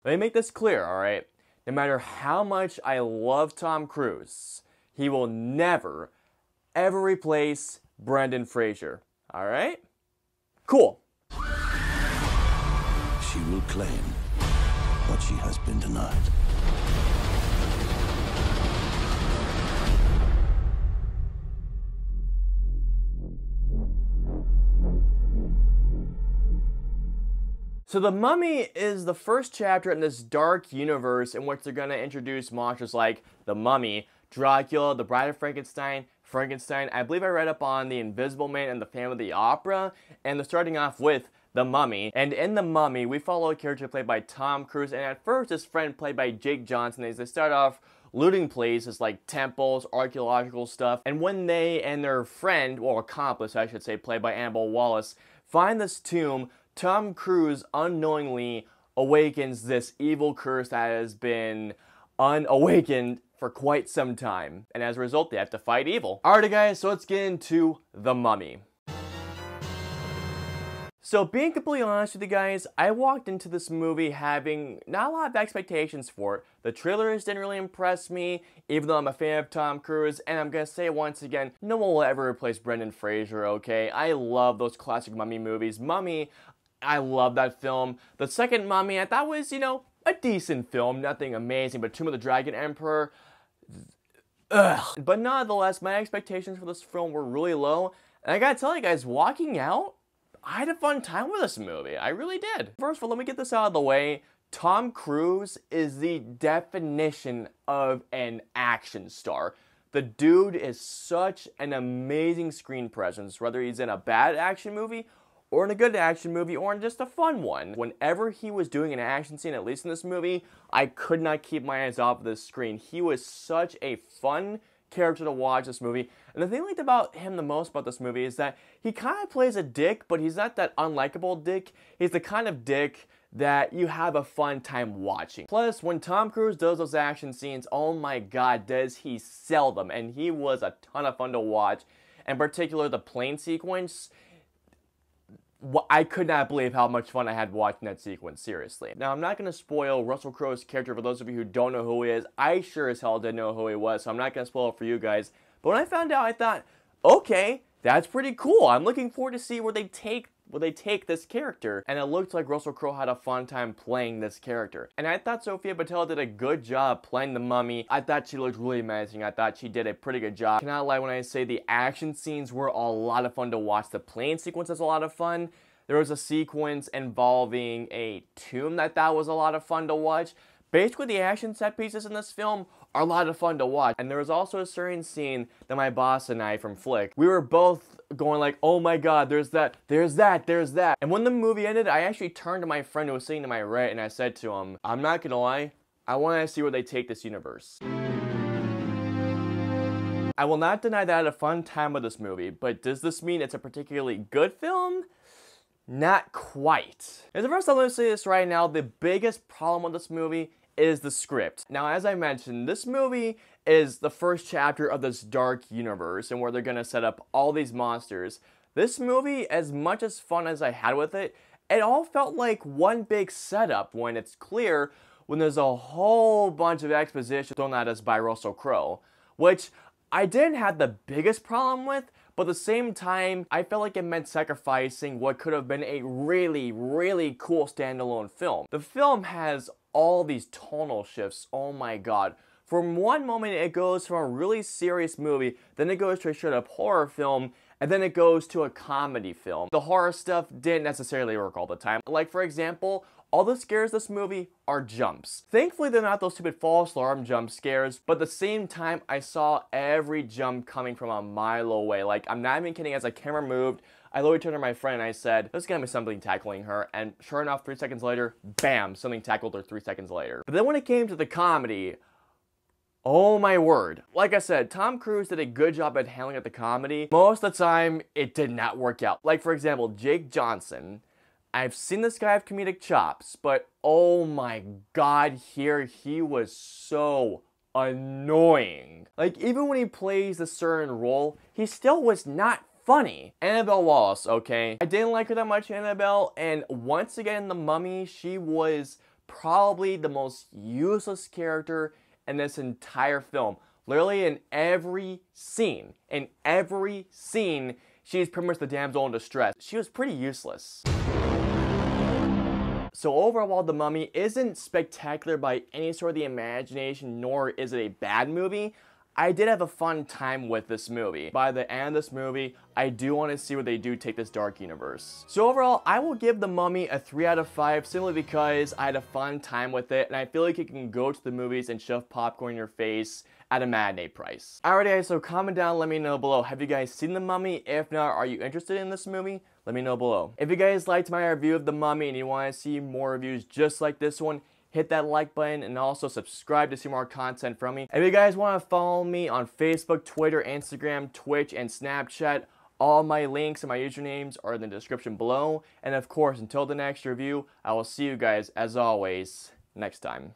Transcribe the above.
Let me make this clear, alright? No matter how much I love Tom Cruise, he will never, ever replace Brendan Fraser. Alright? Cool. She will claim what she has been denied. So The Mummy is the first chapter in this dark universe in which they're going to introduce monsters like the Mummy, Dracula, the Bride of Frankenstein, I believe I read up on the Invisible Man and the Phantom of the Opera, and they're starting off with the Mummy. And in the Mummy, we follow a character played by Tom Cruise, and at first his friend played by Jake Johnson, as they start off looting places like temples, archaeological stuff, and when they and their friend, or accomplice I should say, played by Annabelle Wallis, find this tomb, Tom Cruise unknowingly awakens this evil curse that has been unawakened for quite some time. And as a result, they have to fight evil. Alrighty guys, so let's get into The Mummy. So being completely honest with you guys, I walked into this movie having not a lot of expectations for it. The trailers didn't really impress me, even though I'm a fan of Tom Cruise, and I'm gonna say once again, no one will ever replace Brendan Fraser, okay? I love those classic Mummy movies. Mummy, I love that film. The second Mummy, I thought was, a decent film, nothing amazing, but Tomb of the Dragon Emperor, ugh. But nonetheless, my expectations for this film were really low, and I gotta tell you guys, walking out, I had a fun time with this movie. I really did. First of all, let me get this out of the way. Tom Cruise is the definition of an action star. The dude is such an amazing screen presence, whether he's in a bad action movie or in a good action movie, or in just a fun one. Whenever he was doing an action scene, at least in this movie, I could not keep my eyes off of the screen. He was such a fun character to watch this movie. And the thing I liked about him the most about this movie is that he kind of plays a dick, but he's not that unlikable dick. He's the kind of dick that you have a fun time watching. Plus, when Tom Cruise does those action scenes, oh my god, does he sell them. And he was a ton of fun to watch. In particular, the plane sequence, I could not believe how much fun I had watching that sequence, seriously. Now, I'm not going to spoil Russell Crowe's character for those of you who don't know who he is. I sure as hell didn't know who he was, so I'm not going to spoil it for you guys. But when I found out, I thought, okay, that's pretty cool. I'm looking forward to see where they take this character. And it looked like Russell Crowe had a fun time playing this character. And I thought Sofia Boutella did a good job playing the Mummy. I thought she looked really amazing. I thought she did a pretty good job. I cannot lie when I say the action scenes were a lot of fun to watch. The plane sequence was a lot of fun. There was a sequence involving a tomb that was a lot of fun to watch. Basically, the action set pieces in this film are a lot of fun to watch. And there was also a certain scene that my boss and I from Flick, we were both going like, oh my god, there's that. And when the movie ended, I actually turned to my friend who was sitting to my right and I said to him, I'm not gonna lie, I want to see where they take this universe. I will not deny that I had a fun time with this movie, but does this mean it's a particularly good film? Not quite. And the first time I'm going to say this right now, the biggest problem with this movie is the script. Now, as I mentioned, this movie is the first chapter of this dark universe and where they're going to set up all these monsters. This movie, as much as fun as I had with it, it all felt like one big setup when it's clear when there's a whole bunch of exposition thrown at us by Russell Crowe, which I didn't have the biggest problem with, but at the same time, I felt like it meant sacrificing what could have been a really, really cool standalone film. The film has all these tonal shifts, oh my god. From one moment, it goes from a really serious movie, then it goes to a straight-up horror film, and then it goes to a comedy film. The horror stuff didn't necessarily work all the time. Like, for example, all the scares in this movie are jumps. Thankfully, they're not those stupid false alarm jump scares, but at the same time, I saw every jump coming from a mile away. Like, I'm not even kidding, as the camera moved, I literally turned to my friend and I said, there's gonna be something tackling her, and sure enough, 3 seconds later, bam, something tackled her 3 seconds later. But then when it came to the comedy, oh my word. Like I said, Tom Cruise did a good job at handling the comedy. Most of the time, it did not work out. Like, for example, Jake Johnson. I've seen this guy have comedic chops, but oh my god, here he was so annoying. Like, even when he plays a certain role, he still was not funny. Annabelle Wallis, okay? I didn't like her that much, Annabelle, and once again in The Mummy, she was probably the most useless character in this entire film. Literally in every scene, she's pretty much the damsel in distress. She was pretty useless. So overall, while The Mummy isn't spectacular by any sort of the imagination, nor is it a bad movie, I did have a fun time with this movie. By the end of this movie, I do want to see where they do take this dark universe. So overall, I will give The Mummy a 3 out of 5 simply because I had a fun time with it, and I feel like you can go to the movies and shove popcorn in your face at a matinee price. Alright guys, so comment down, let me know below. Have you guys seen The Mummy? If not, are you interested in this movie? Let me know below. If you guys liked my review of The Mummy and you want to see more reviews just like this one, hit that like button and also subscribe to see more content from me. If you guys want to follow me on Facebook, Twitter, Instagram, Twitch, and Snapchat, all my links and my usernames are in the description below. And of course, until the next review, I will see you guys, as always, next time.